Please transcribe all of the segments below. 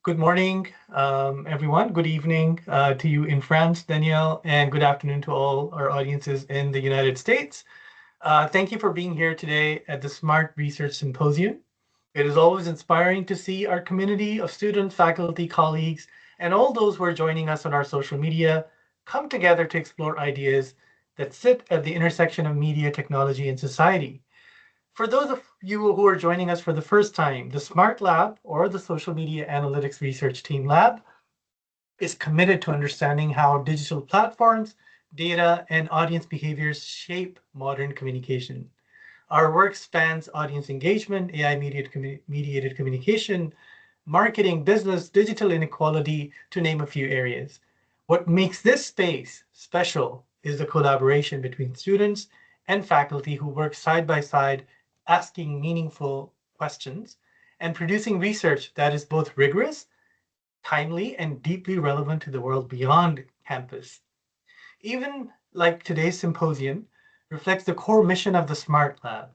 Good morning, everyone. Good evening to you in France, Danielle, and good afternoon to all our audiences in the United States. Thank you for being here today at the Smart Research Symposium. It is always inspiring to see our community of students, faculty, colleagues, and all those who are joining us on our social media come together to explore ideas that sit at the intersection of media, technology, and society. For those of you who are joining us for the first time, the Smart Lab, or the Social Media Analytics Research Team Lab, is committed to understanding how digital platforms, data, and audience behaviors shape modern communication. Our work spans audience engagement, AI-mediated communication, marketing, business, digital inequality, to name a few areas. What makes this space special is the collaboration between students and faculty who work side by side, asking meaningful questions and producing research that is both rigorous, timely, and deeply relevant to the world beyond campus. Even like today's symposium reflects the core mission of the Smart Lab.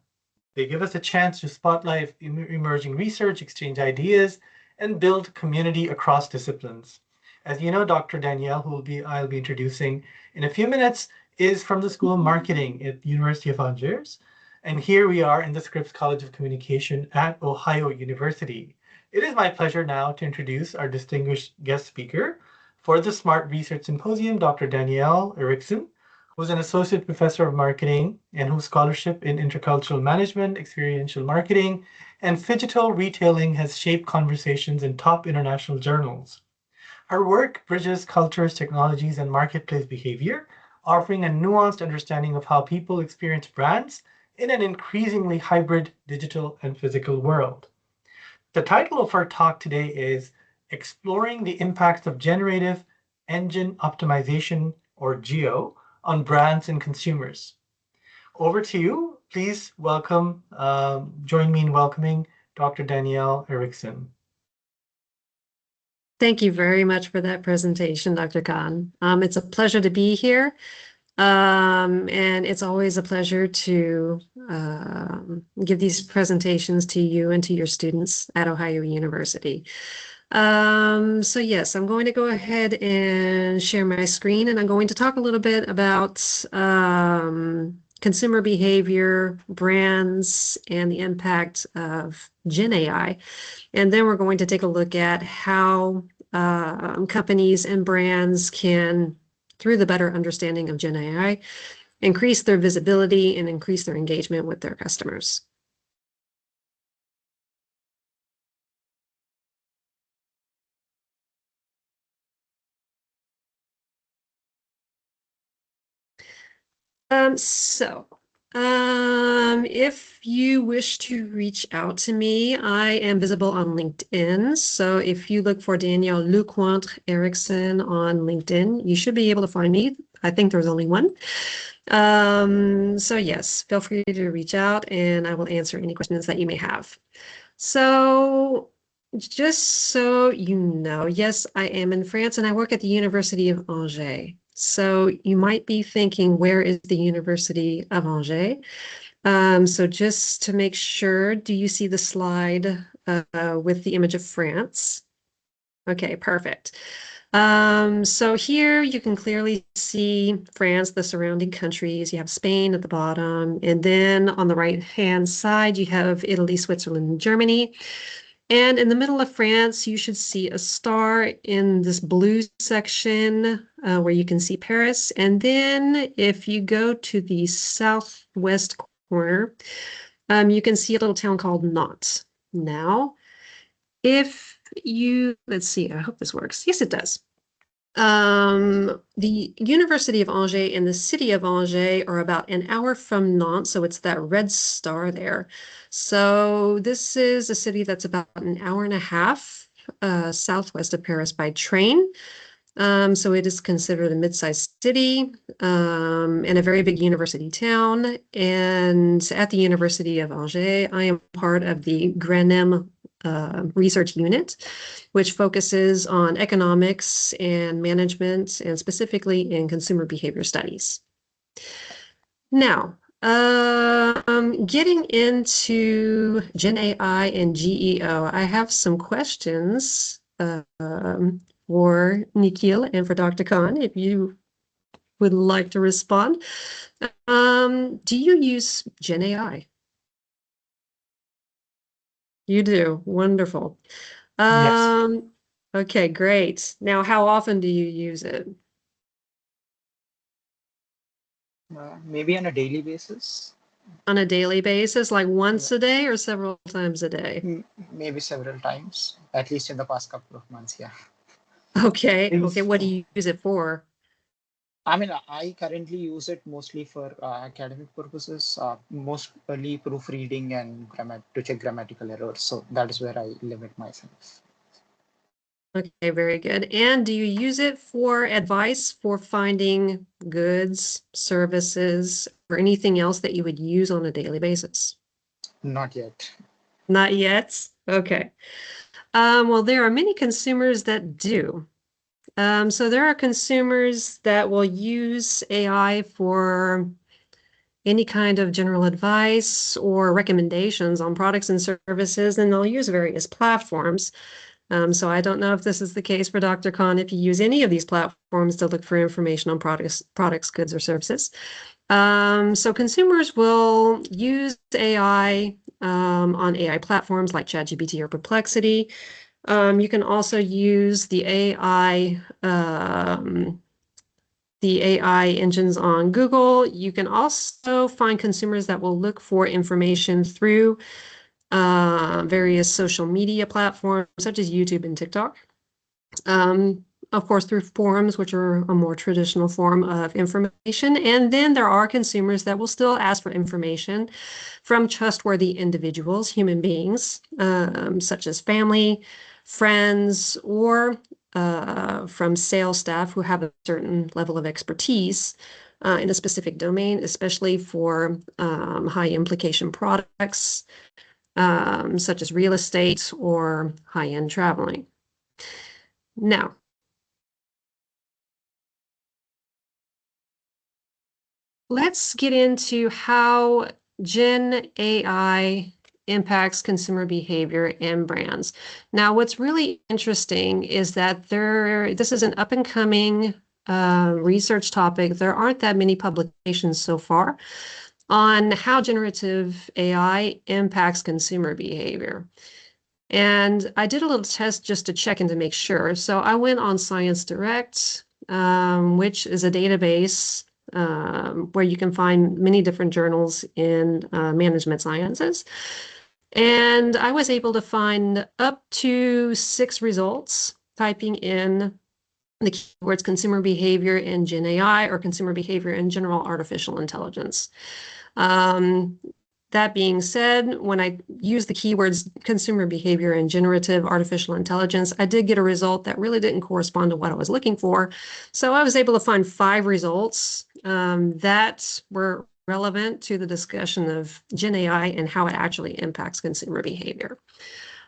They give us a chance to spotlight emerging research, exchange ideas, and build community across disciplines. As you know, Dr. Danielle, I'll be introducing in a few minutes, is from the School of Marketing at the University of Angers. And here we are in the Scripps College of Communication at Ohio University. It is my pleasure now to introduce our distinguished guest speaker for the Smart Research Symposium, Dr. Danielle Erickson, who's an associate professor of marketing and whose scholarship in intercultural management, experiential marketing, and phygital retailing has shaped conversations in top international journals. Her work bridges cultures, technologies, and marketplace behavior, offering a nuanced understanding of how people experience brands in an increasingly hybrid digital and physical world. The title of our talk today is Exploring the Impacts of Generative Engine Optimization, or GEO, on brands and consumers. Over to you. Please join me in welcoming Dr. Danielle Erickson. Thank you very much for that presentation, Dr. Khan. It's a pleasure to be here. And it's always a pleasure to give these presentations to you and to your students at Ohio University. So yes, I'm going to go ahead and share my screen, and I'm going to talk a little bit about consumer behavior, brands, and the impact of Gen AI. And then we're going to take a look at how companies and brands can, through the better understanding of Gen AI, increase their visibility and increase their engagement with their customers. If you wish to reach out to me, I am visible on LinkedIn. So if you look for Danielle Lecointre-Erickson on LinkedIn, you should be able to find me. I think there's only one. So yes, feel free to reach out and I will answer any questions that you may have. So just so you know, yes, I am in France and I work at the University of Angers. So you might be thinking, where is the University of Angers? So just to make sure, do you see the slide with the image of France? Okay, perfect. So here you can clearly see France, the surrounding countries. You have Spain at the bottom, and then on the right-hand side, you have Italy, Switzerland, and Germany. And in the middle of France, you should see a star in this blue section where you can see Paris. And then if you go to the southwest corner, you can see a little town called Nantes. Now, if you, let's see, I hope this works. Yes, it does. The University of Angers and the city of Angers are about an hour from Nantes, so it's that red star there. So this is a city that's about an hour and a half southwest of Paris by train. So it is considered a mid-sized city and a very big university town. And at the University of Angers, I am part of the Generative research unit, which focuses on economics and management, and specifically in consumer behavior studies. Now, getting into Gen AI and GEO, I have some questions for Nikhil and for Dr. Khan, if you would like to respond. Do you use Gen AI? You do. Wonderful. Yes. Okay, great. Now, how often do you use it? Maybe on a daily basis. On a daily basis, like Yeah. once a day or several times a day? Maybe several times, at least in the past couple of months. Yeah. Okay, okay. Is What do you use it for? I mean, I currently use it mostly for academic purposes, mostly proofreading and to check grammatical errors. So that is where I limit myself. Okay, very good. And do you use it for advice for finding goods, services, or anything else that you would use on a daily basis? Not yet. Not yet? Okay. Well, there are many consumers that do. So there are consumers that will use AI for any kind of general advice or recommendations on products and services, and they'll use various platforms. So I don't know if this is the case for Dr. Khan, if you use any of these platforms to look for information on products, goods, or services. So consumers will use AI on AI platforms like ChatGPT or Perplexity. You can also use the AI engines on Google. You can also find consumers that will look for information through various social media platforms such as YouTube and TikTok. Of course, through forums, which are a more traditional form of information. And then there are consumers that will still ask for information from trustworthy individuals, human beings, such as family, friends, or from sales staff who have a certain level of expertise in a specific domain, especially for high implication products, such as real estate or high-end traveling. Now, let's get into how Gen AI impacts consumer behavior and brands. Now, what's really interesting is that this is an up-and-coming research topic. There aren't that many publications so far on how generative AI impacts consumer behavior. And I did a little test just to check and to make sure. So I went on Science Direct, which is a database where you can find many different journals in management sciences. And I was able to find up to 6 results typing in the keywords consumer behavior in Gen AI or consumer behavior in general artificial intelligence. That being said, when I use the keywords consumer behavior and generative artificial intelligence, I did get a result that really didn't correspond to what I was looking for. So I was able to find 5 results that were relevant to the discussion of Gen AI and how it actually impacts consumer behavior.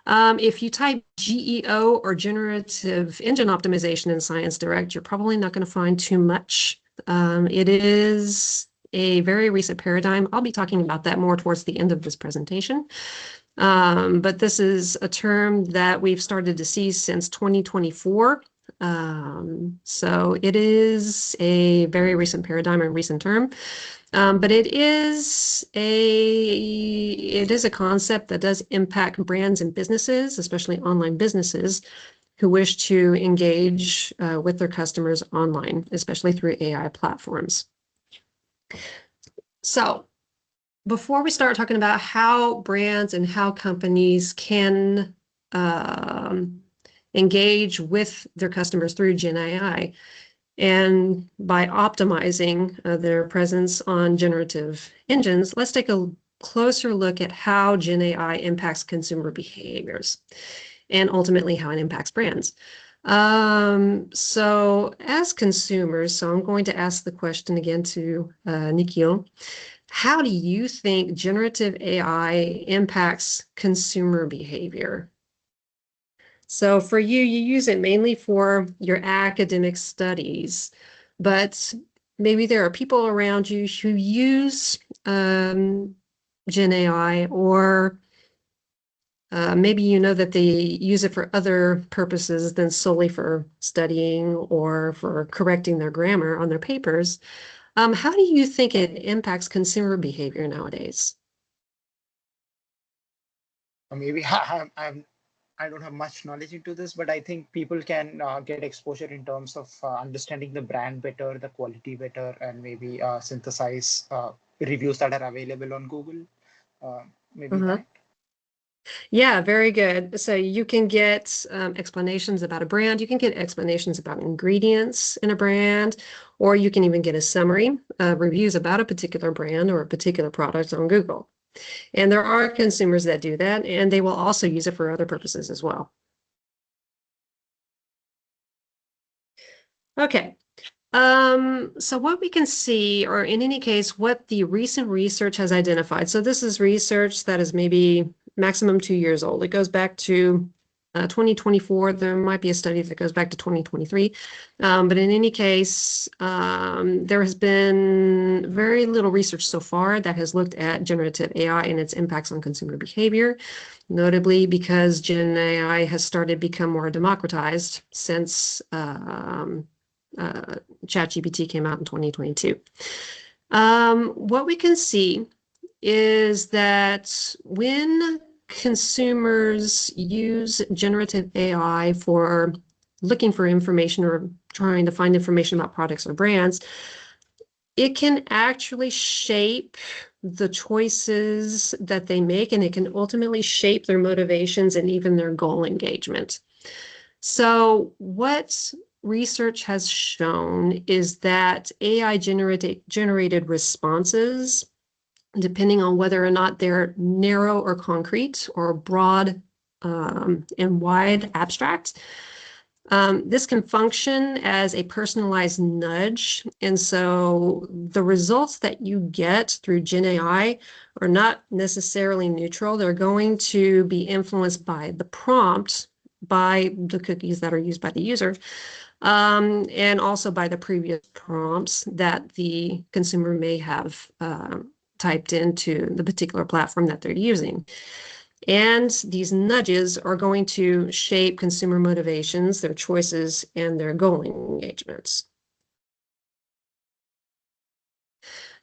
If you type GEO or generative engine optimization in Science Direct, you're probably not going to find too much. It is a very recent paradigm. I'll be talking about that more towards the end of this presentation. But this is a term that we've started to see since 2024. So it is a very recent paradigm and recent term. But it is a concept that does impact brands and businesses, especially online businesses, who wish to engage with their customers online, especially through AI platforms. So before we start talking about how brands and how companies can engage with their customers through Gen AI, and by optimizing their presence on generative engines, let's take a closer look at how Gen AI impacts consumer behaviors and ultimately how it impacts brands. So as consumers, so I'm going to ask the question again to Nikhil. How do you think generative AI impacts consumer behavior? So for you, you use it mainly for your academic studies, but maybe there are people around you who use Gen AI or maybe you know that they use it for other purposes than solely for studying or for correcting their grammar on their papers. How do you think it impacts consumer behavior nowadays? Or maybe I don't have much knowledge into this, but I think people can get exposure in terms of understanding the brand better, the quality better, and maybe synthesize reviews that are available on Google. Uh, Maybe Uh-huh. that. Yeah, very good. So you can get explanations about a brand, you can get explanations about ingredients in a brand, or you can even get a summary of reviews about a particular brand or a particular product on Google. And there are consumers that do that, and they will also use it for other purposes as well. Okay. So what we can see, or in any case, what the recent research has identified. So this is research that is maybe maximum 2 years old. It goes back to 2024. There might be a study that goes back to 2023. But in any case, there has been very little research so far that has looked at generative AI and its impacts on consumer behavior, notably because Gen AI has started to become more democratized since ChatGPT came out in 2022. What we can see is that when consumers use generative AI for looking for information or trying to find information about products or brands, it can actually shape the choices that they make, and it can ultimately shape their motivations and even their goal engagement. So what research has shown is that AI generated responses, depending on whether or not they're narrow or concrete or broad and wide abstract, this can function as a personalized nudge. And so the results that you get through Gen AI are not necessarily neutral. They're going to be influenced by the prompt, by the cookies that are used by the user, and also by the previous prompts that the consumer may have typed into the particular platform that they're using. And these nudges are going to shape consumer motivations, their choices, and their goal engagements.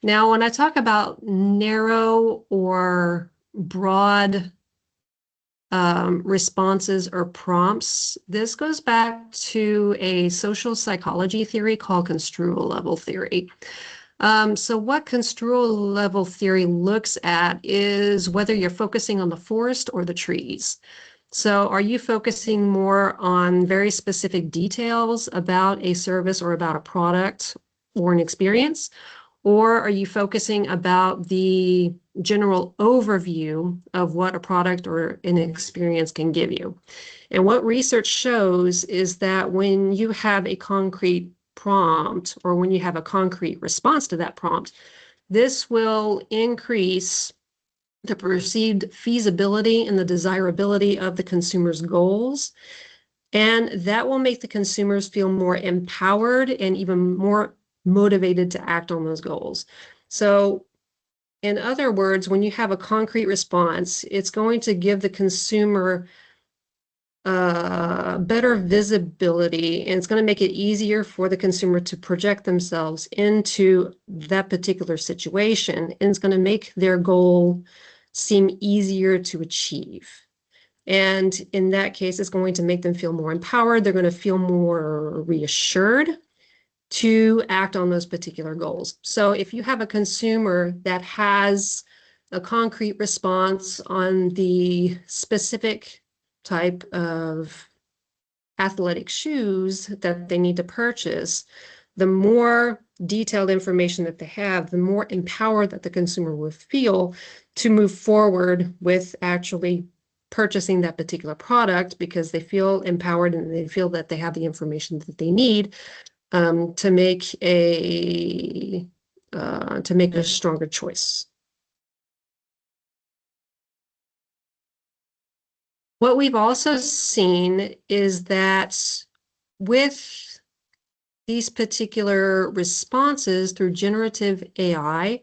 Now, when I talk about narrow or broad responses or prompts, this goes back to a social psychology theory called construal level theory. So what construal level theory looks at is whether you're focusing on the forest or the trees. So are you focusing more on very specific details about a service or about a product or an experience? Or are you focusing about the general overview of what a product or an experience can give you? And what research shows is that when you have a concrete prompt or when you have a concrete response to that prompt, this will increase the perceived feasibility and the desirability of the consumer's goals. And that will make the consumers feel more empowered and even more motivated to act on those goals. So in other words, when you have a concrete response, it's going to give the consumer better visibility, and it's going to make it easier for the consumer to project themselves into that particular situation, and it's going to make their goal seem easier to achieve. And in that case, it's going to make them feel more empowered. They're going to feel more reassured to act on those particular goals. So if you have a consumer that has a concrete response on the specific type of athletic shoes that they need to purchase, the more detailed information that they have, the more empowered that the consumer will feel to move forward with actually purchasing that particular product, because they feel empowered and they feel that they have the information that they need to make a stronger choice. What we've also seen is that with these particular responses through generative AI,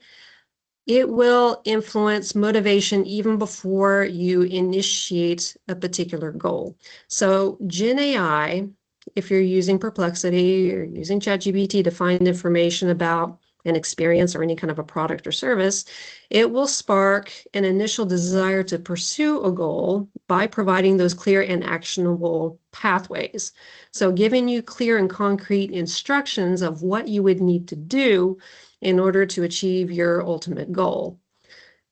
It will influence motivation even before you initiate a particular goal. So Gen AI, if you're using Perplexity or using ChatGPT to find information about an experience or any kind of a product or service, it will spark an initial desire to pursue a goal by providing those clear and actionable pathways. So giving you clear and concrete instructions of what you would need to do in order to achieve your ultimate goal.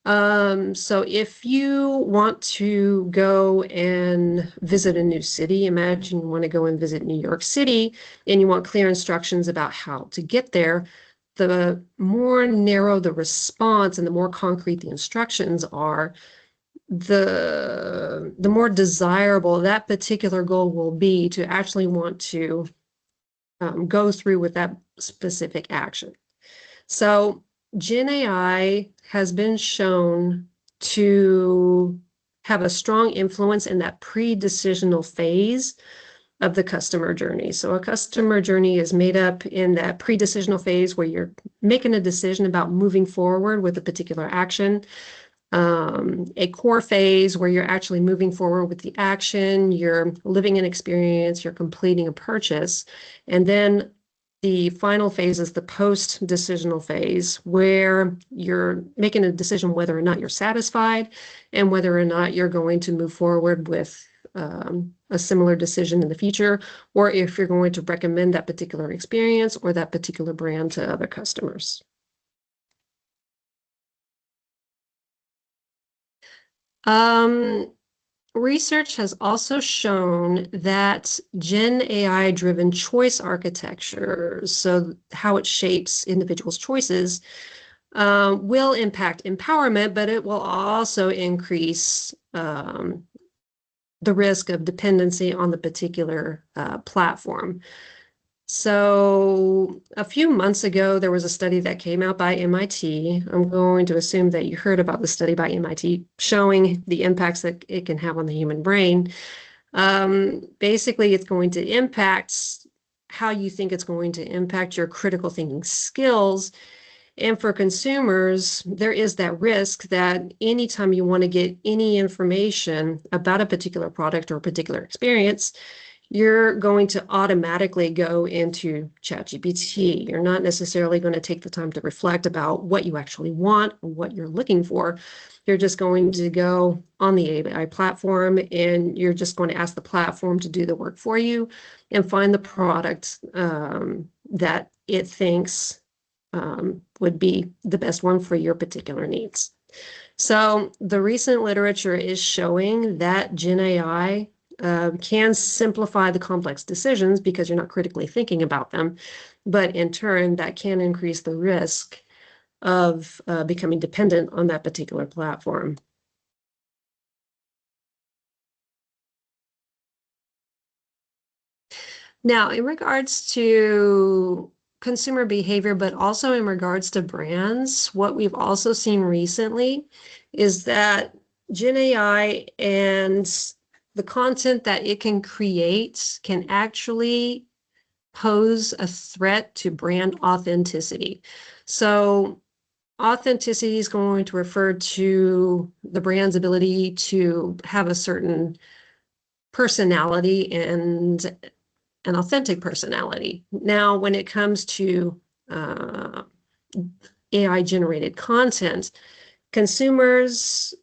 So if you want to go and visit a new city, imagine you want to go and visit New York City and you want clear instructions about how to get there, the more narrow the response and the more concrete the instructions are, the more desirable that particular goal will be to actually want to go through with that specific action. So Gen AI has been shown to have a strong influence in that pre-decisional phase of the customer journey. So a customer journey is made up in that pre-decisional phase where you're making a decision about moving forward with a particular action. A core phase where you're actually moving forward with the action, you're living an experience, you're completing a purchase. And then the final phase is the post-decisional phase where you're making a decision whether or not you're satisfied and whether or not you're going to move forward with a similar decision in the future, or if you're going to recommend that particular experience or that particular brand to other customers. Research has also shown that Gen AI-driven choice architecture, so how it shapes individuals' choices, will impact empowerment, but it will also increase the risk of dependency on the particular platform. So a few months ago, there was a study that came out by MIT. I'm going to assume that you heard about the study by MIT showing the impacts that it can have on the human brain. Basically, it's going to impact how you think it's going to impact your critical thinking skills. And for consumers, there is that risk that anytime you want to get any information about a particular product or a particular experience, you're going to automatically go into ChatGPT. You're not necessarily going to take the time to reflect about what you actually want or what you're looking for. You're just going to go on the AI platform and you're just going to ask the platform to do the work for you and find the product that it thinks would be the best one for your particular needs. So the recent literature is showing that Gen AI can simplify the complex decisions because you're not critically thinking about them, but in turn, that can increase the risk of becoming dependent on that particular platform. Now, in regards to consumer behavior, but also in regards to brands, what we've also seen recently is that Gen AI and the content that it can create can actually pose a threat to brand authenticity. So authenticity is going to refer to the brand's ability to have a certain personality and an authentic personality. Now, when it comes to AI-generated content, consumers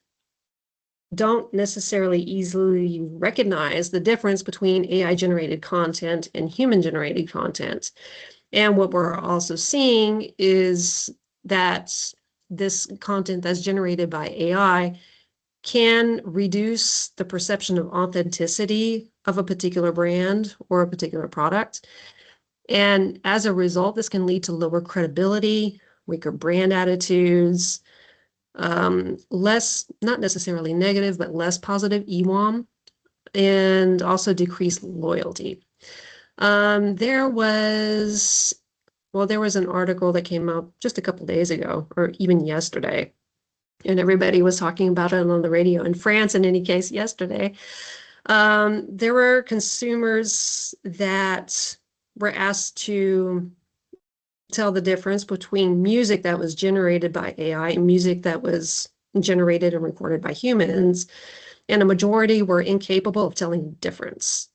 don't necessarily easily recognize the difference between AI-generated content and human-generated content. And what we're also seeing is that this content that's generated by AI can reduce the perception of authenticity of a particular brand or a particular product. And as a result, this can lead to lower credibility, weaker brand attitudes, less, not necessarily negative, but less positive EWAM, and also decreased loyalty. There was an article that came out just a couple days ago, or even yesterday, and everybody was talking about it on the radio in France, in any case, yesterday. There were consumers that were asked to tell the difference between music that was generated by AI and music that was generated and recorded by humans, and a majority were incapable of telling the difference,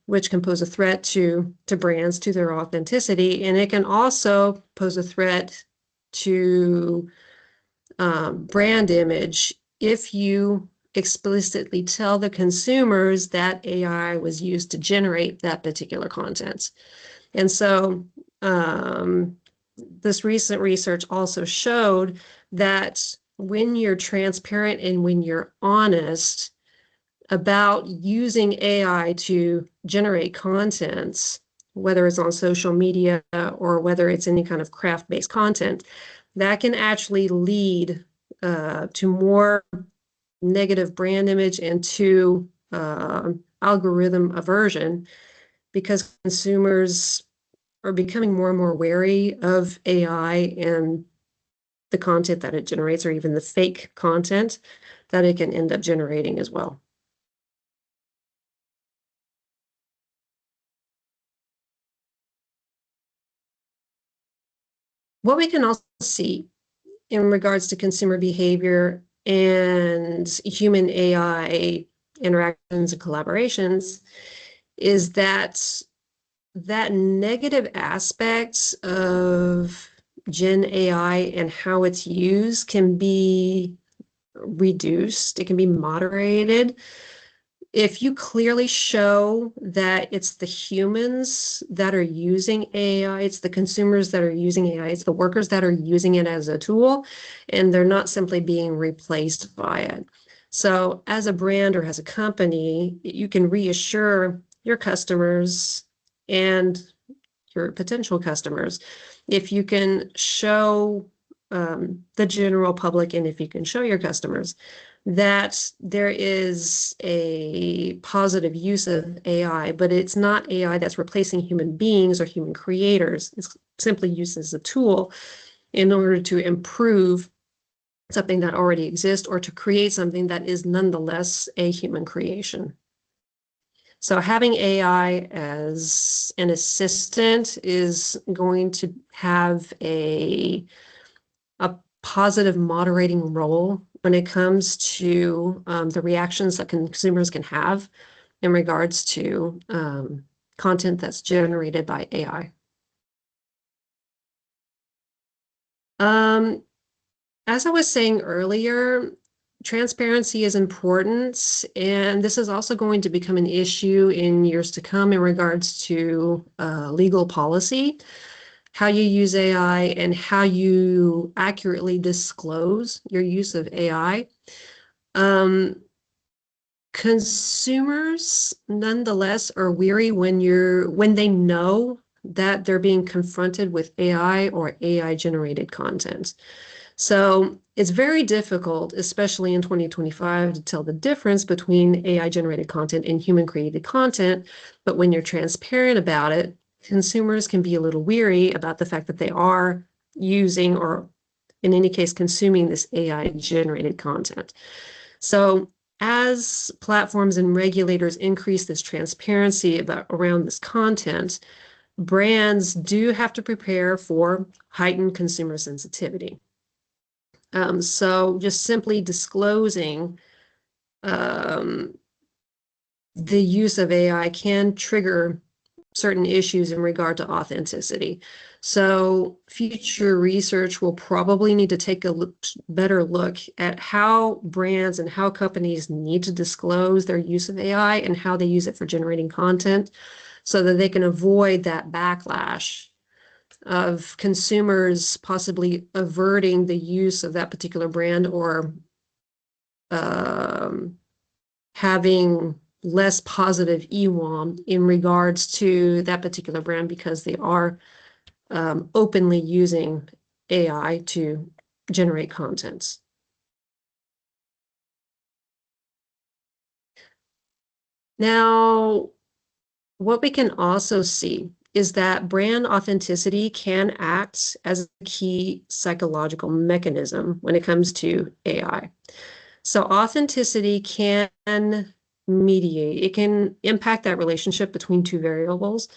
which can pose a threat to brands, to their authenticity, and it can also pose a threat to brand image if you explicitly tell the consumers that AI was used to generate that particular content. And so this recent research also showed that when you're transparent and when you're honest about using AI to generate content, whether it's on social media or whether it's any kind of craft-based content, that can actually lead to more negative brand image and to algorithm aversion, because consumers are becoming more and more wary of AI and the content that it generates, or even the fake content that it can end up generating as well. What we can also see in regards to consumer behavior and human AI interactions and collaborations is that negative aspects of Gen AI and how it's used can be reduced, it can be moderated. If you clearly show that it's the humans that are using AI, it's the consumers that are using AI, it's the workers that are using it as a tool, and they're not simply being replaced by it. So as a brand or as a company, you can reassure your customers and your potential customers, if you can show the general public, and if you can show your customers that there is a positive use of AI, but it's not AI that's replacing human beings or human creators. It's simply used as a tool in order to improve something that already exists or to create something that is nonetheless a human creation. So having AI as an assistant is going to have a positive moderating role when it comes to the reactions that consumers can have in regards to content that's generated by AI. As I was saying earlier, transparency is important, and this is also going to become an issue in years to come in regards to legal policy, how you use AI and how you accurately disclose your use of AI. Consumers nonetheless are weary when they know that they're being confronted with AI or AI generated content. So it's very difficult, especially in 2025, to tell the difference between AI generated content and human created content. But when you're transparent about it, consumers can be a little weary about the fact that they are using, or in any case, consuming this AI generated content. So as platforms and regulators increase this transparency around this content, brands do have to prepare for heightened consumer sensitivity. So just simply disclosing the use of AI can trigger certain issues in regard to authenticity. So future research will probably need to take a better look at how brands and how companies need to disclose their use of AI and how they use it for generating content, so that they can avoid that backlash of consumers possibly averting the use of that particular brand, or having less positive EWAM in regards to that particular brand because they are openly using AI to generate contents. Now, what we can also see is that brand authenticity can act as a key psychological mechanism when it comes to AI. So authenticity can mediate, it can impact that relationship between two variables.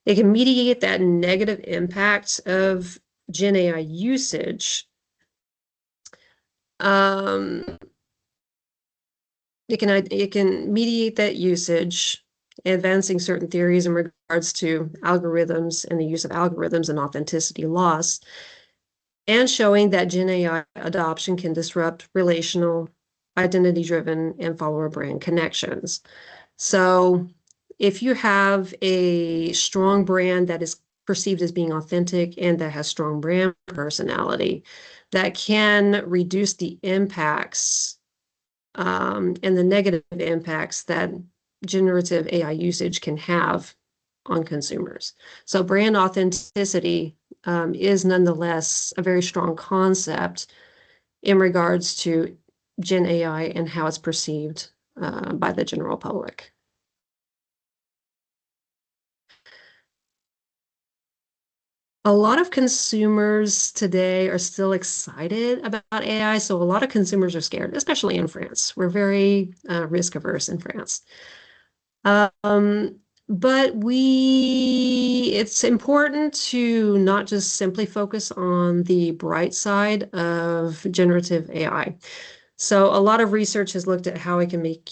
It can mediate that negative impact of Gen AI usage. It can mediate that usage, advancing certain theories in regards to algorithms and the use of algorithms and authenticity loss, and showing that Gen AI adoption can disrupt relational, identity-driven, and follower brand connections. So if you have a strong brand that is perceived as being authentic and that has strong brand personality, that can reduce the impacts and the negative impacts that generative AI usage can have on consumers. So brand authenticity is nonetheless a very strong concept in regards to Gen AI and how it's perceived by the general public. A lot of consumers today are still excited about AI, so a lot of consumers are scared, especially in France. We're very risk averse in France. But it's important to not just simply focus on the bright side of generative AI. So a lot of research has looked at how it can make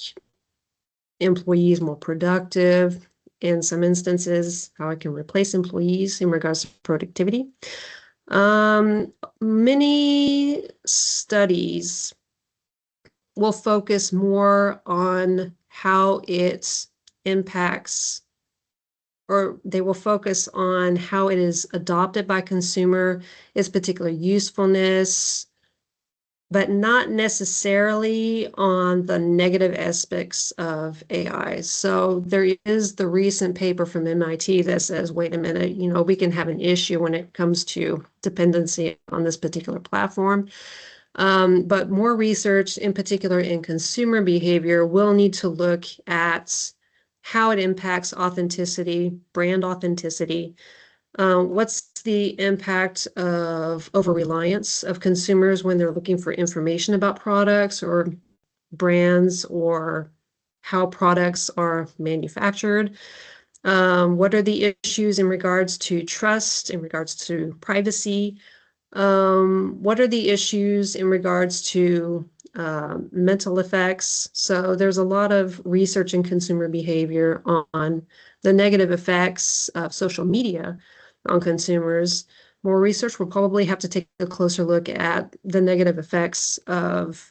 employees more productive, in some instances, how it can replace employees in regards to productivity. Many studies will focus more on how it impacts, or they will focus on how it is adopted by consumer, its particular usefulness, but not necessarily on the negative aspects of AI. So there is the recent paper from MIT that says, wait a minute, we can have an issue when it comes to dependency on this particular platform. But more research, in particular in consumer behavior, will need to look at how it impacts authenticity, brand authenticity. What's the impact of over-reliance of consumers when they're looking for information about products or brands or how products are manufactured? What are the issues in regards to trust, in regards to privacy? What are the issues in regards to mental effects? So there's a lot of research in consumer behavior on the negative effects of social media on consumers. More research will probably have to take a closer look at the negative effects of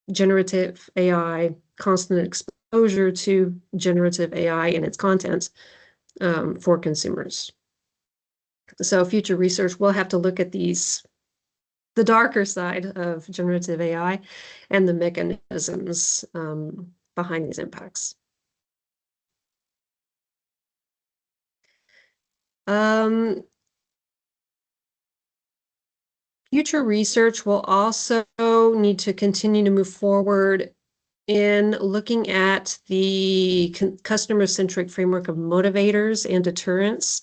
generative AI, constant exposure to generative AI and its content for consumers. So future research will have to look at the darker side of generative AI and the mechanisms behind these impacts. Future research will also need to continue to move forward in looking at the customer-centric framework of motivators and deterrents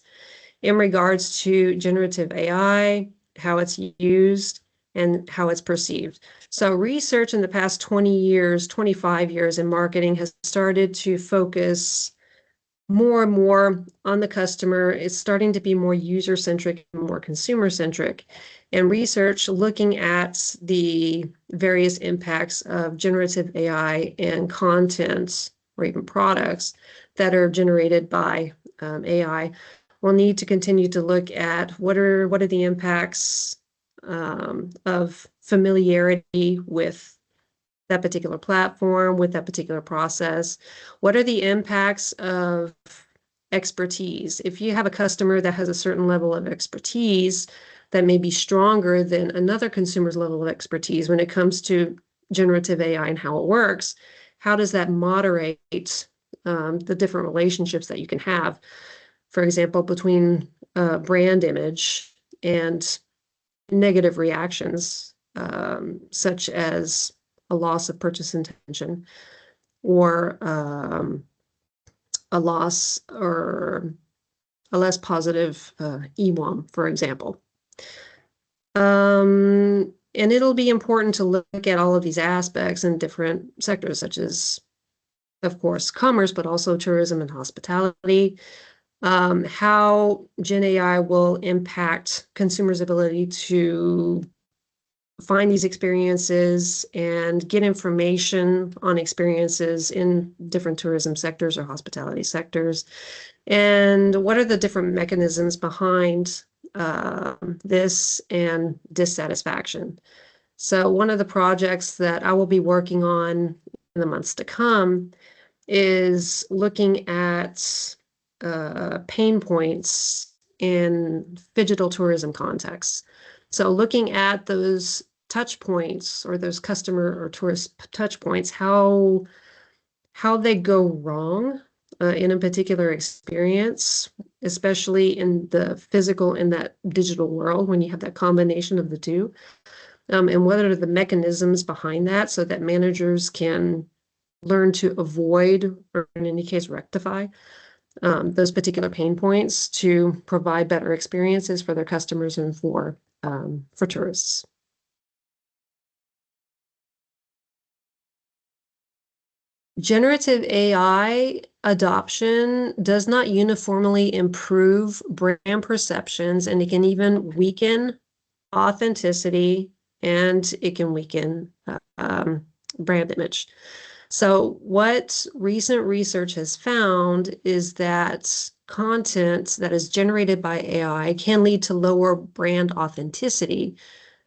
in regards to generative AI, how it's used, and how it's perceived. So research in the past 20 years, 25 years in marketing has started to focus more and more on the customer. It's starting to be more user-centric and more consumer-centric. And research looking at the various impacts of generative AI and content or even products that are generated by AI will need to continue to look at what are the impacts of familiarity with that particular platform, with that particular process. What are the impacts of expertise? If you have a customer that has a certain level of expertise that may be stronger than another consumer's level of expertise when it comes to generative AI and how it works, how does that moderate the different relationships that you can have? For example, between brand image and negative reactions, such as a loss of purchase intention or a loss or a less positive EWAM, for example. And it'll be important to look at all of these aspects in different sectors, such as, of course, commerce, but also tourism and hospitality. how Gen AI will impact consumers' ability to find these experiences and get information on experiences in different tourism sectors or hospitality sectors, and what are the different mechanisms behind this and dissatisfaction. So one of the projects that I will be working on in the months to come is looking at pain points in phygital tourism contexts. So looking at those touch points or those customer or tourist touch points, how they go wrong in a particular experience, especially in the physical and that digital world when you have that combination of the two, and what are the mechanisms behind that so that managers can learn to avoid, or in any case rectify, those particular pain points to provide better experiences for their customers and for tourists. Generative AI adoption does not uniformly improve brand perceptions, and it can even weaken authenticity, and it can weaken brand image. So what recent research has found is that content that is generated by AI can lead to lower brand authenticity,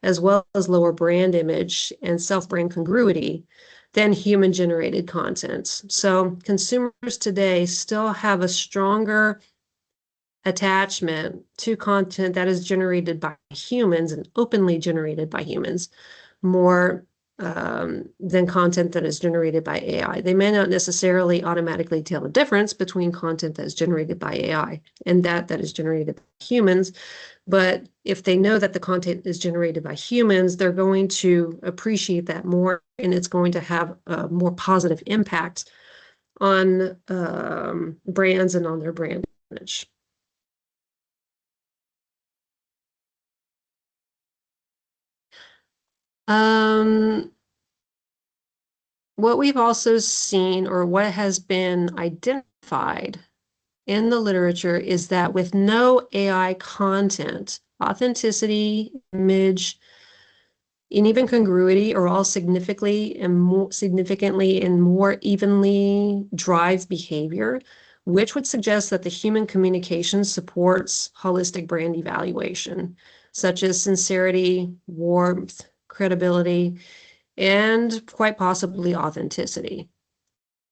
as well as lower brand image and self-brand congruity than human-generated content. So consumers today still have a stronger attachment to content that is generated by humans and openly generated by humans more than content that is generated by AI. They may not necessarily automatically tell the difference between content that is generated by AI and that is generated by humans, but if they know that the content is generated by humans, they're going to appreciate that more, and it's going to have a more positive impact on brands and on their brand image. What we've also seen, or what has been identified in the literature, is that with no AI content, authenticity, image, and even congruity are all significantly and more evenly drive behavior, which would suggest that the human communication supports holistic brand evaluation, such as sincerity, warmth, credibility, and quite possibly authenticity.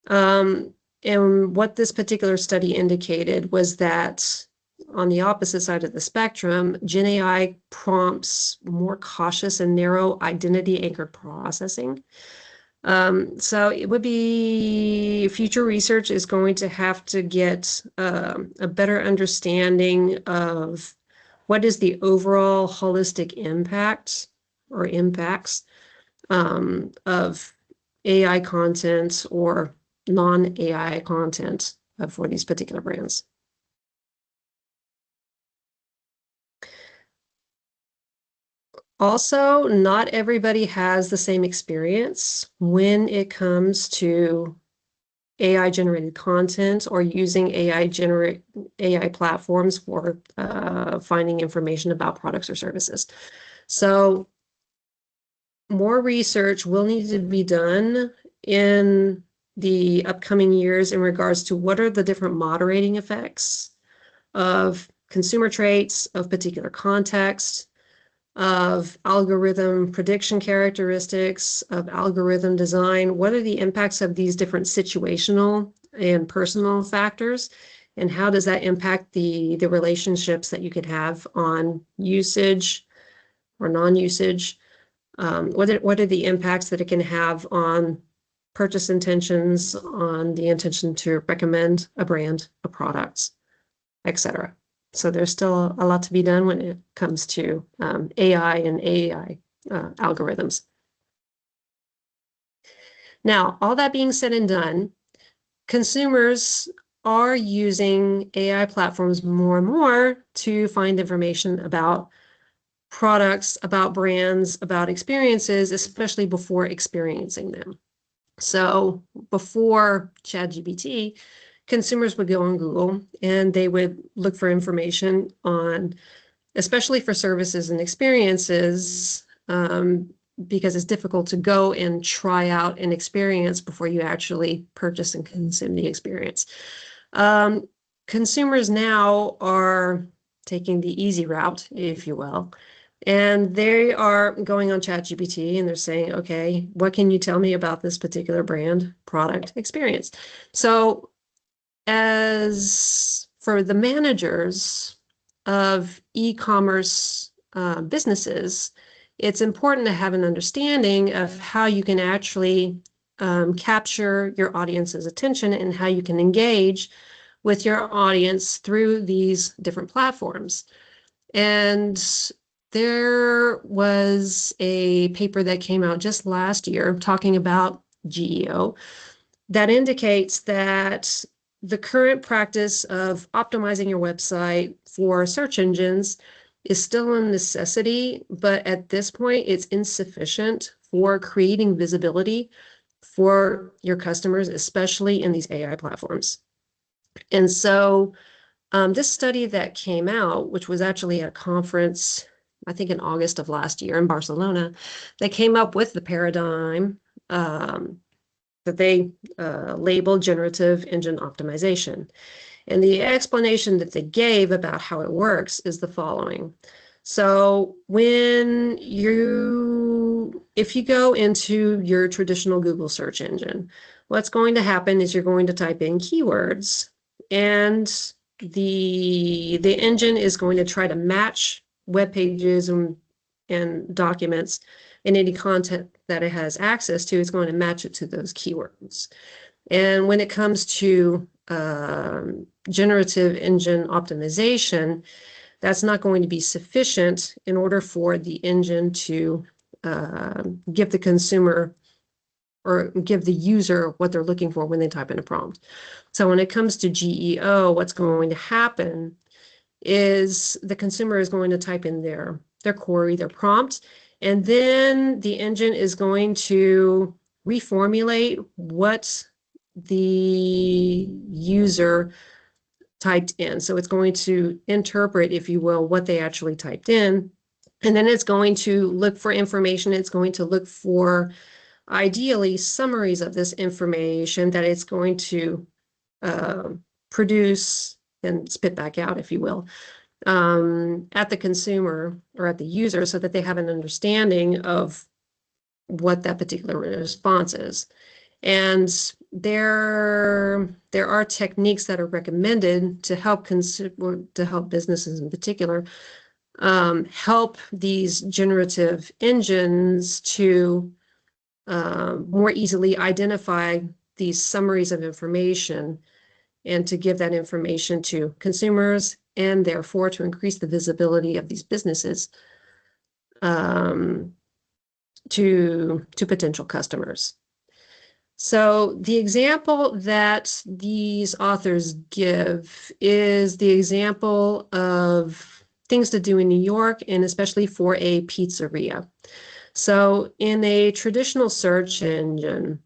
And what this particular study indicated was that on the opposite side of the spectrum, Gen AI prompts more cautious and narrow identity-anchored processing. So it would be, future research is going to have to get a better understanding of what is the overall holistic impact or impacts of AI content or non-AI content for these particular brands. Also, not everybody has the same experience when it comes to AI generated content or using AI platforms for finding information about products or services. So more research will need to be done in the upcoming years in regards to what are the different moderating effects of consumer traits, of particular context, of algorithm prediction characteristics, of algorithm design. What are the impacts of these different situational and personal factors? And how does that impact the relationships that you could have on usage or non-usage? What are the impacts that it can have on purchase intentions, on the intention to recommend a brand, a product, etc. So there's still a lot to be done when it comes to AI and AI algorithms. Now, all that being said and done, consumers are using AI platforms more and more to find information about products, about brands, about experiences, especially before experiencing them. So before ChatGPT, consumers would go on Google and they would look for information on, especially for services and experiences, because it's difficult to go and try out an experience before you actually purchase and consume the experience. Consumers now are taking the easy route, if you will, and they are going on ChatGPT and they're saying, okay, what can you tell me about this particular brand, product, experience? So as for the managers of e-commerce businesses, it's important to have an understanding of how you can actually capture your audience's attention and how you can engage with your audience through these different platforms. And there was a paper that came out just last year talking about GEO that indicates that the current practice of optimizing your website for search engines is still a necessity, but at this point, it's insufficient for creating visibility for your customers, especially in these AI platforms. And so this study that came out, which was actually at a conference, I think in August of last year in Barcelona, they came up with the paradigm that they labeled generative engine optimization. And the explanation that they gave about how it works is the following. So if you go into your traditional Google search engine, what's going to happen is you're going to type in keywords, and the engine is going to try to match web pages and documents and any content that it has access to. Is going to match it to those keywords. And when it comes to generative engine optimization, that's not going to be sufficient in order for the engine to give the consumer or give the user what they're looking for when they type in a prompt. So when it comes to GEO, what's going to happen is the consumer is going to type in their query, their prompt, and then the engine is going to reformulate what the user typed in. So it's going to interpret, if you will, what they actually typed in. And then it's going to look for information. It's going to look for, ideally, summaries of this information that it's going to produce and spit back out, if you will, at the consumer or at the user, so that they have an understanding of what that particular response is. And there are techniques that are recommended to help businesses in particular help these generative engines to more easily identify these summaries of information and to give that information to consumers, and therefore to increase the visibility of these businesses to potential customers. So the example that these authors give is the example of things to do in New York, and especially for a pizzeria. So in a traditional search engine,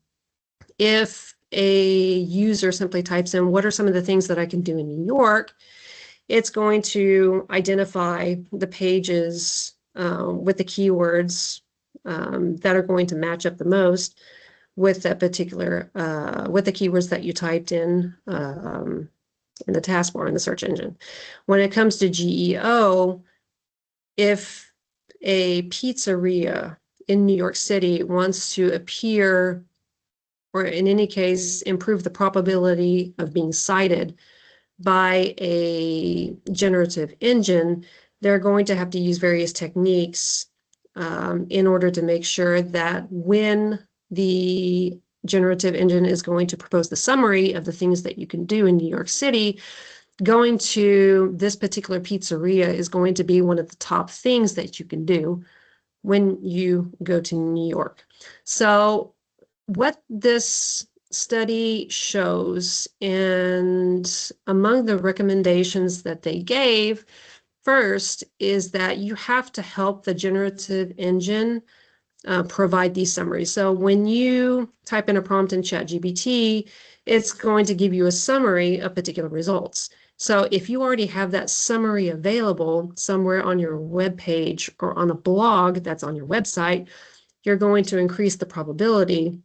if a user simply types in, what are some of the things that I can do in New York, it's going to identify the pages with the keywords that are going to match up the most with that particular, with the keywords that you typed in the taskbar in the search engine. When it comes to GEO, if a pizzeria in New York City wants to appear, or in any case, improve the probability of being cited by a generative engine, they're going to have to use various techniques in order to make sure that when the generative engine is going to propose the summary of the things that you can do in New York City, going to this particular pizzeria is going to be one of the top things that you can do when you go to New York. So what this study shows, and among the recommendations that they gave, first is that you have to help the generative engine provide these summaries. So when you type in a prompt in ChatGPT, it's going to give you a summary of particular results. So if you already have that summary available somewhere on your web page or on a blog that's on your website, you're going to increase the probability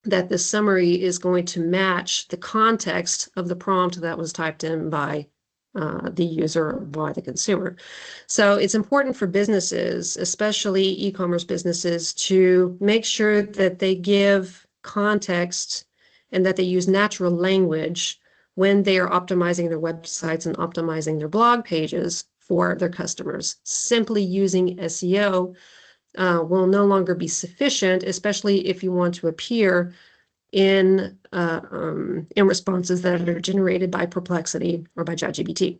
that this summary is going to match the context of the prompt that was typed in by the user or by the consumer. So it's important for businesses, especially e-commerce businesses, to make sure that they give context and that they use natural language when they are optimizing their websites and optimizing their blog pages for their customers. Simply using SEO will no longer be sufficient, especially if you want to appear in responses that are generated by Perplexity or by ChatGPT.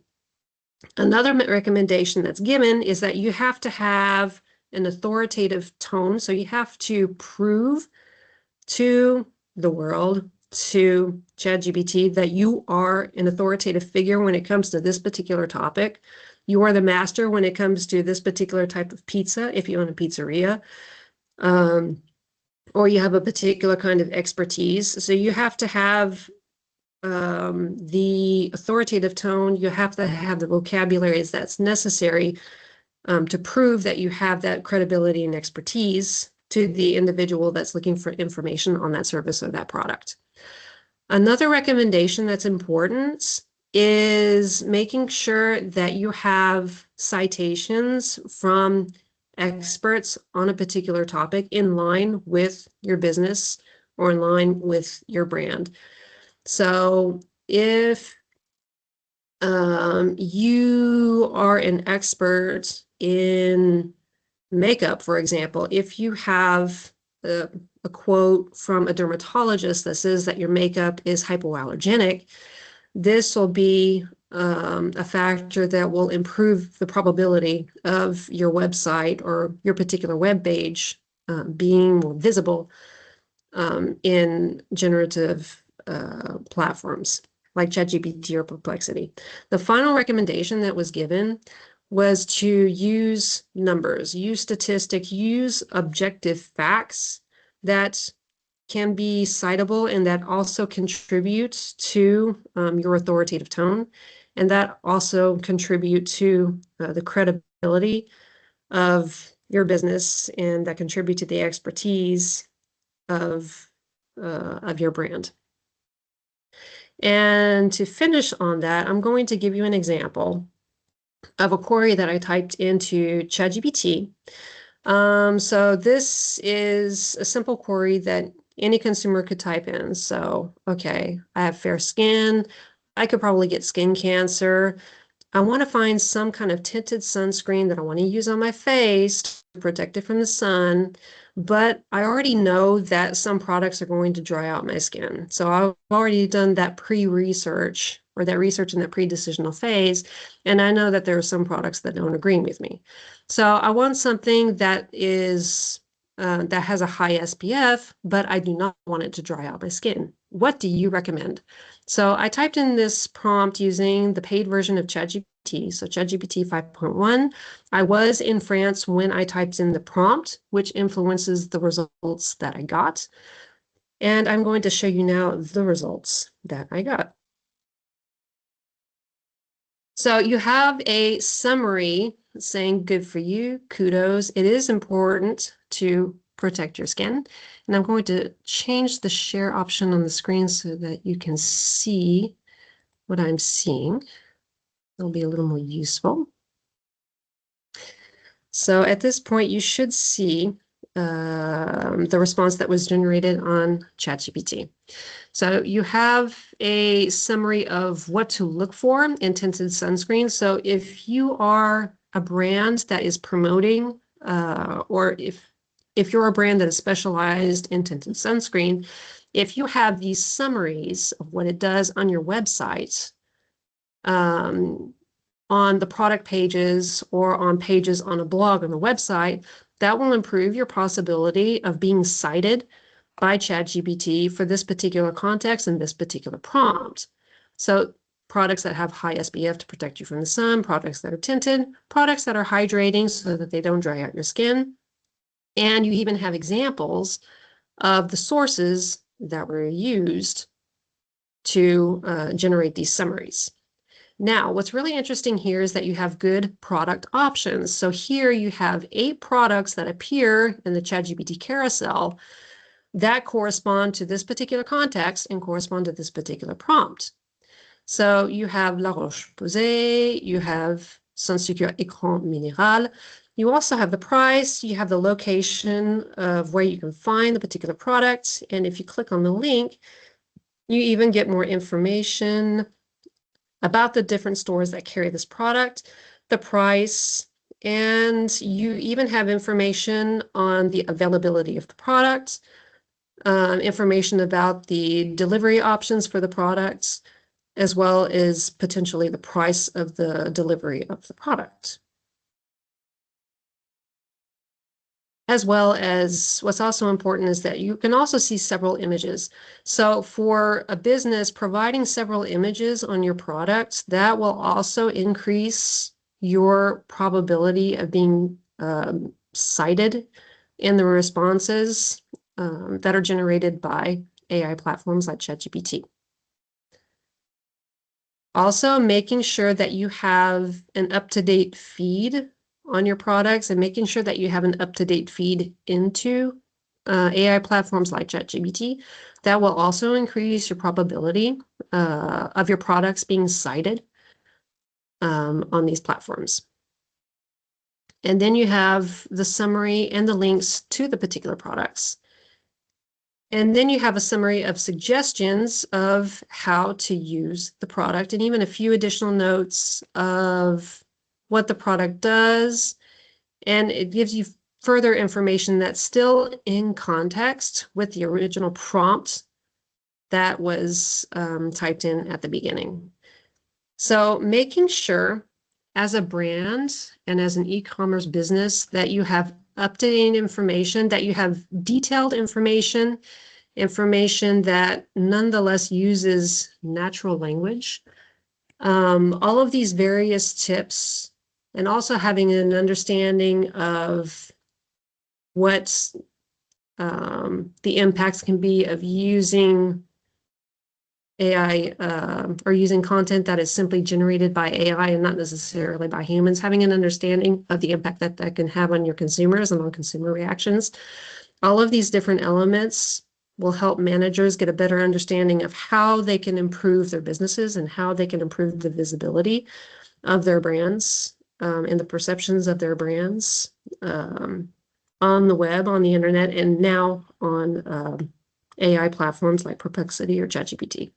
Another recommendation that's given is that you have to have an authoritative tone. So you have to prove to the world, to ChatGPT, that you are an authoritative figure when it comes to this particular topic. You are the master when it comes to this particular type of pizza, if you own a pizzeria, or you have a particular kind of expertise. So you have to have the authoritative tone. You have to have the vocabularies that's necessary to prove that you have that credibility and expertise to the individual that's looking for information on that service or that product. Another recommendation that's important is making sure that you have citations from experts on a particular topic in line with your business or in line with your brand. So if you are an expert in makeup, for example, if you have a quote from a dermatologist that says that your makeup is hypoallergenic, this will be a factor that will improve the probability of your website or your particular web page being more visible in generative platforms like ChatGPT or Perplexity. The final recommendation that was given was to use numbers, use statistics, use objective facts that can be citable and that also contribute to your authoritative tone, and that also contribute to the credibility of your business and that contribute to the expertise of your brand. And to finish on that, I'm going to give you an example of a query that I typed into ChatGPT. So this is a simple query that any consumer could type in. So, okay, I have fair skin. I could probably get skin cancer. I want to find some kind of tinted sunscreen that I want to use on my face to protect it from the sun. But I already know that some products are going to dry out my skin. So I've already done that pre-research or that research in that pre-decisional phase. And I know that there are some products that don't agree with me. So I want something that is that has a high SPF, but I do not want it to dry out my skin. What do you recommend? So I typed in this prompt using the paid version of ChatGPT, so ChatGPT 5.1. I was in France when I typed in the prompt, which influences the results that I got. And I'm going to show you now the results that I got. So you have a summary saying, good for you, kudos. It is important to protect your skin. And I'm going to change the share option on the screen so that you can see what I'm seeing. It'll be a little more useful. So at this point, you should see the response that was generated on ChatGPT. So you have a summary of what to look for in tinted sunscreen. So if you are a brand that is promoting, or if you're a brand that is specialized in tinted sunscreen, if you have these summaries of what it does on your website, on the product pages or on pages on a blog on the website, that will improve your possibility of being cited by ChatGPT for this particular context and this particular prompt. So products that have high SPF to protect you from the sun, products that are tinted, products that are hydrating so that they don't dry out your skin. And you even have examples of the sources that were used to generate these summaries. Now, what's really interesting here is that you have good product options. So here you have 8 products that appear in the ChatGPT carousel that correspond to this particular context and correspond to this particular prompt. So you have La Roche-Posay, you have Sans-Sucre Écran Minéral. You also have the price, you have the location of where you can find the particular product. And if you click on the link, you even get more information about the different stores that carry this product, the price, and you even have information on the availability of the product, information about the delivery options for the products, as well as potentially the price of the delivery of the product. As well as what's also important is that you can also see several images. So for a business, providing several images on your products, that will also increase your probability of being cited in the responses that are generated by AI platforms like ChatGPT. Also, making sure that you have an up-to-date feed on your products and making sure that you have an up-to-date feed into AI platforms like ChatGPT. That will also increase your probability of your products being cited on these platforms. And then you have the summary and the links to the particular products. And then you have a summary of suggestions of how to use the product and even a few additional notes of what the product does. And it gives you further information that's still in context with the original prompt that was typed in at the beginning. So making sure as a brand and as an e-commerce business that you have up-to-date information, that you have detailed information that nonetheless uses natural language. All of these various tips, and also having an understanding of what the impacts can be of using AI or using content that is simply generated by AI and not necessarily by humans, having an understanding of the impact that that can have on your consumers and on consumer reactions. All of these different elements will help managers get a better understanding of how they can improve their businesses and how they can improve the visibility of their brands and the perceptions of their brands on the web, on the internet, and now on AI platforms like Perplexity or ChatGPT.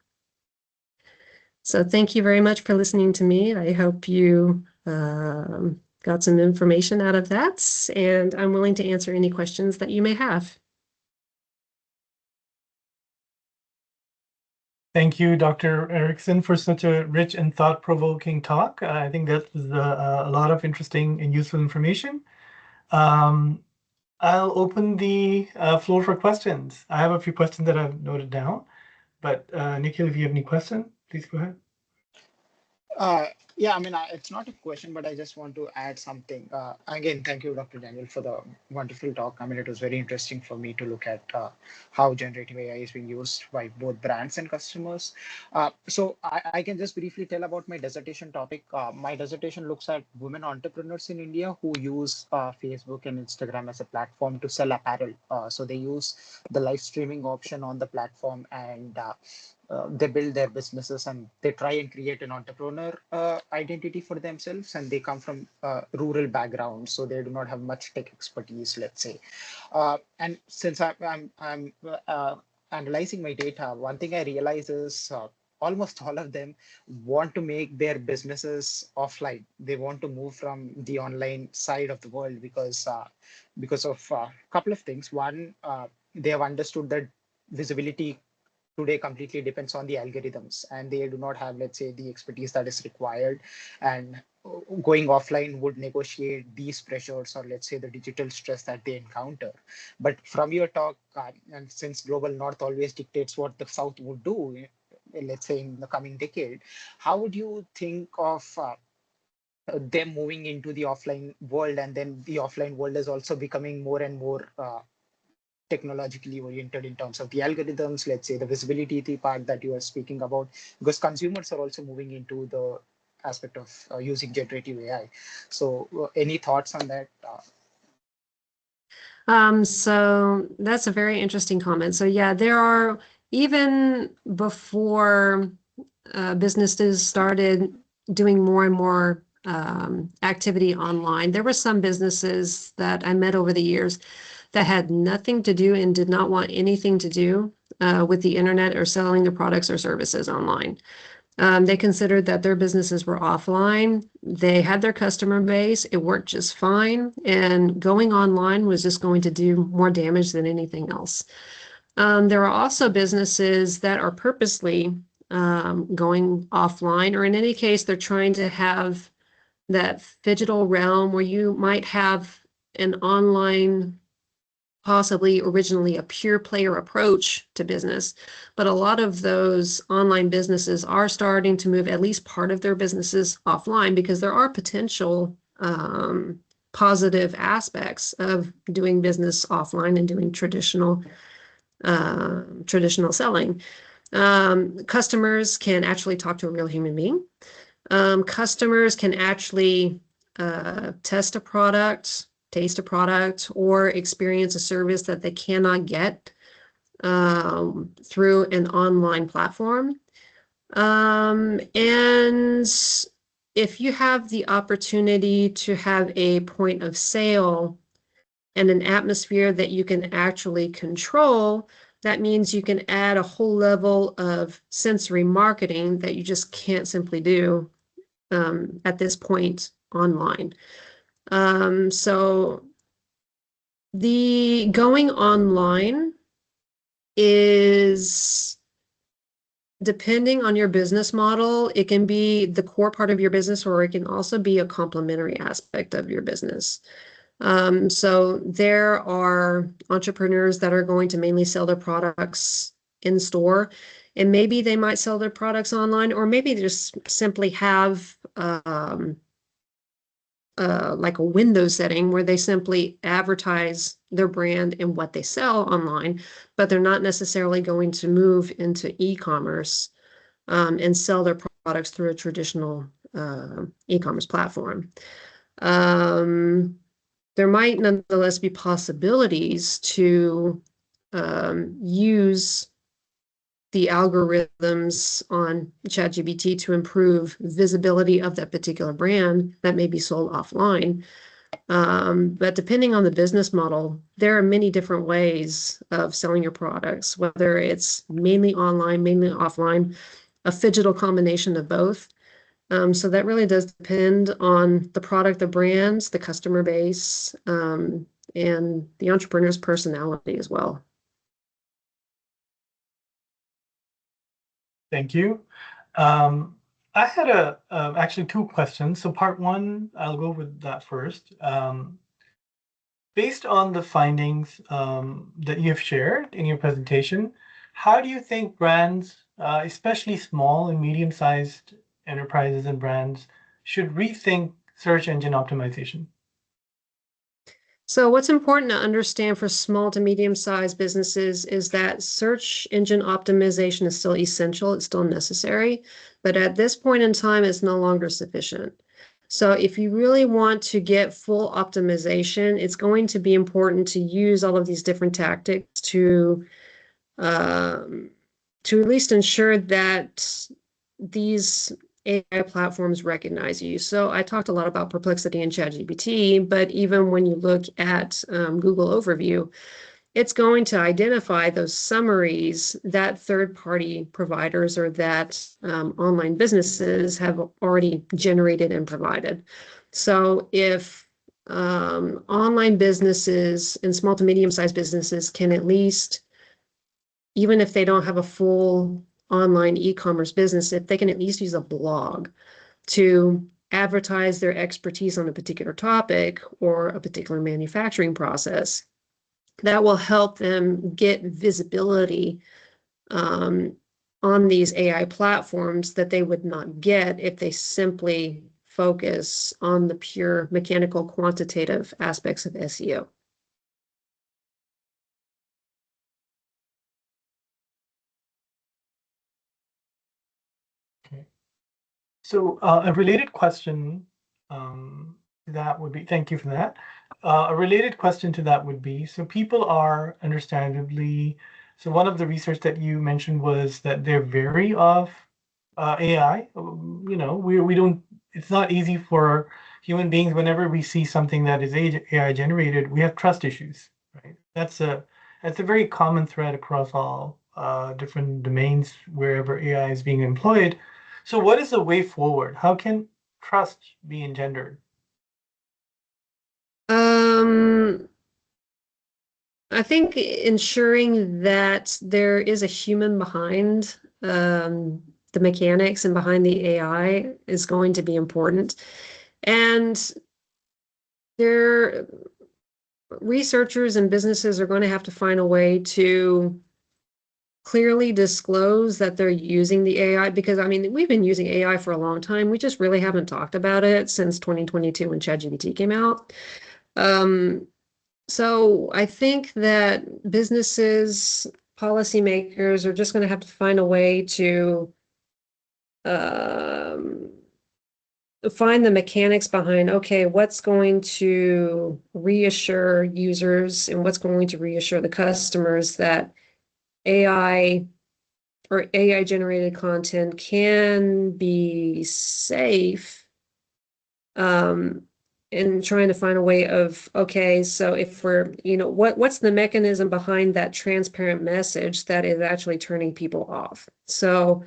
So thank you very much for listening to me. I hope you got some information out of that, and I'm willing to answer any questions that you may have. Thank you, Dr. Erickson, for such a rich and thought-provoking talk. I think that was a lot of interesting and useful information. I'll open the floor for questions. I have a few questions that I've noted down, but Nikhil, if you have any questions, please go ahead. Yeah, I mean, it's not a question, but I just want to add something. Again, thank you, Dr. Daniel, for the wonderful talk. I mean, it was very interesting for me to look at how generative AI is being used by both brands and customers. So I can just briefly tell about my dissertation topic. My dissertation looks at women entrepreneurs in India who use Facebook and Instagram as a platform to sell apparel. So they use the live streaming option on the platform, and they build their businesses and they try and create an entrepreneur identity for themselves, and they come from rural backgrounds, so they do not have much tech expertise, let's say. And since I'm analyzing my data, one thing I realize is almost all of them want to make their businesses offline. They want to move from the online side of the world because of a couple of things. One, they have understood that visibility today completely depends on the algorithms, and they do not have, let's say, the expertise that is required, and going offline would negotiate these pressures, or let's say the digital stress that they encounter. But from your talk, and since global north always dictates what the south would do, let's say in the coming decade, how would you think of them moving into the offline world, and then the offline world is also becoming more and more technologically oriented in terms of the algorithms, let's say the visibility part that you are speaking about, because consumers are also moving into the aspect of using generative AI. So any thoughts on that? So that's a very interesting comment. So yeah, there are, even before businesses started doing more and more activity online, there were some businesses that I met over the years that had nothing to do and did not want anything to do with the internet or selling their products or services online. They considered that their businesses were offline. They had their customer base. It worked just fine. And going online was just going to do more damage than anything else. There are also businesses that are purposely going offline, or in any case, they're trying to have that phygital realm where you might have an online, possibly originally a pure player approach to business. But a lot of those online businesses are starting to move at least part of their businesses offline, because there are potential positive aspects of doing business offline and doing traditional selling. Customers can actually talk to a real human being. Customers can actually test a product, taste a product, or experience a service that they cannot get through an online platform. And if you have the opportunity to have a point of sale and an atmosphere that you can actually control, that means you can add a whole level of sensory marketing that you just can't simply do at this point online. So the going online is, depending on your business model, it can be the core part of your business, or it can also be a complementary aspect of your business. So there are entrepreneurs that are going to mainly sell their products in store, and maybe they might sell their products online, or maybe they just simply have like a window setting where they simply advertise their brand and what they sell online, but they're not necessarily going to move into e-commerce and sell their products through a traditional e-commerce platform. There might nonetheless be possibilities to use the algorithms on ChatGPT to improve visibility of that particular brand that may be sold offline. But depending on the business model, there are many different ways of selling your products, whether it's mainly online, mainly offline, a phygital combination of both. So that really does depend on the product, the brands, the customer base, and the entrepreneur's personality as well. Thank you. I had actually two questions. So part one, I'll go with that first. Based on the findings that you have shared in your presentation, how do you think brands, especially small and medium-sized enterprises and brands, should rethink search engine optimization? So what's important to understand for small to medium-sized businesses is that search engine optimization is still essential, it's still necessary, but at this point in time, it's no longer sufficient. So if you really want to get full optimization, it's going to be important to use all of these different tactics to at least ensure that these AI platforms recognize you. So I talked a lot about Perplexity and ChatGPT, but even when you look at Google Overview, it's going to identify those summaries that third-party providers or that online businesses have already generated and provided. So if online businesses and small to medium-sized businesses can at least, even if they don't have a full online e-commerce business, if they can at least use a blog to advertise their expertise on a particular topic or a particular manufacturing process, that will help them get visibility on these AI platforms that they would not get if they simply focus on the pure mechanical quantitative aspects of SEO. So a related question that would be, thank you for that. A related question to that would be, so people are understandably, so one of the research that you mentioned was that they're wary of AI. You know, we don't, it's not easy for human beings whenever we see something that is AI generated, we have trust issues, right? That's a very common thread across all different domains wherever AI is being employed. So what is the way forward? How can trust be engendered? Um, I think ensuring that there is a human behind the mechanics and behind the AI is going to be important. And there, researchers and businesses are going to have to find a way to clearly disclose that they're using the AI, because I mean, we've been using AI for a long time. We just really haven't talked about it since 2022 when ChatGPT came out. So I think that businesses, policymakers are just going to have to find a way to um, find the mechanics behind, okay, what's going to reassure users and what's going to reassure the customers that AI or AI generated content can be safe, and trying to find a way of, okay, so if we're, what's the mechanism behind that transparent message that is actually turning people off? So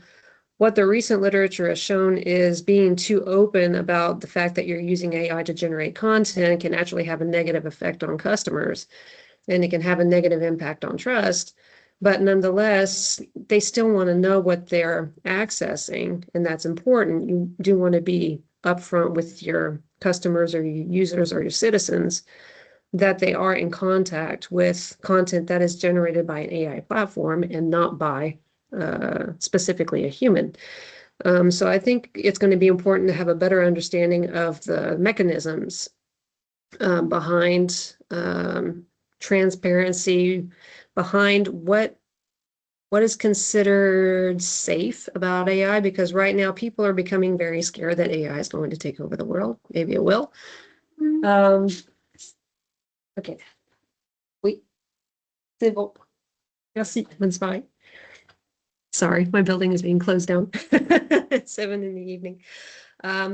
what the recent literature has shown is being too open about the fact that you're using AI to generate content can actually have a negative effect on customers, and it can have a negative impact on trust. But nonetheless, they still want to know what they're accessing, and that's important. You do want to be upfront with your customers or your users or your citizens that they are in contact with content that is generated by an AI platform and not by specifically a human. So I think it's going to be important to have a better understanding of the mechanisms behind transparency, behind what is considered safe about AI, because right now people are becoming very scared that AI is going to take over the world. Maybe it will. Okay. Oui. C'est bon. Merci. That's fine. Sorry, my building is being closed down at 7 in the evening.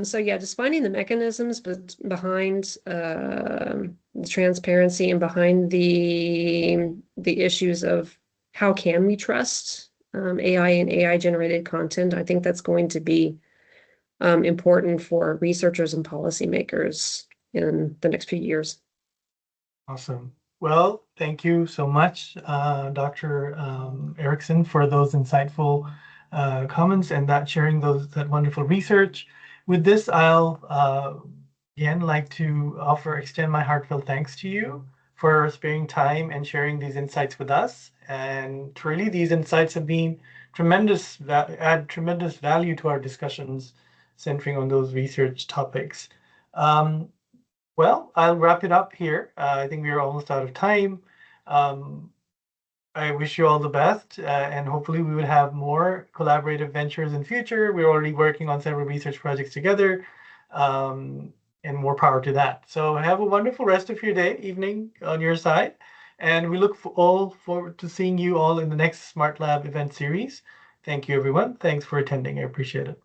So yeah, just finding the mechanisms behind the transparency and behind the issues of how can we trust AI and AI generated content. I think that's going to be important for researchers and policymakers in the next few years. Awesome. Well, thank you so much, Dr. Erickson, for those insightful comments and sharing that wonderful research. With this, I'll again like to extend my heartfelt thanks to you for sparing time and sharing these insights with us. And truly, these insights have been add tremendous value to our discussions centering on those research topics. Well, I'll wrap it up here. I think we are almost out of time. I wish you all the best, and hopefully we will have more collaborative ventures in future. We're already working on several research projects together, and more power to that. So have a wonderful rest of your evening on your side, and we look all forward to seeing you all in the next Smart Lab event series. Thank you, everyone. Thanks for attending. I appreciate it.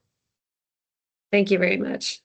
Thank you very much.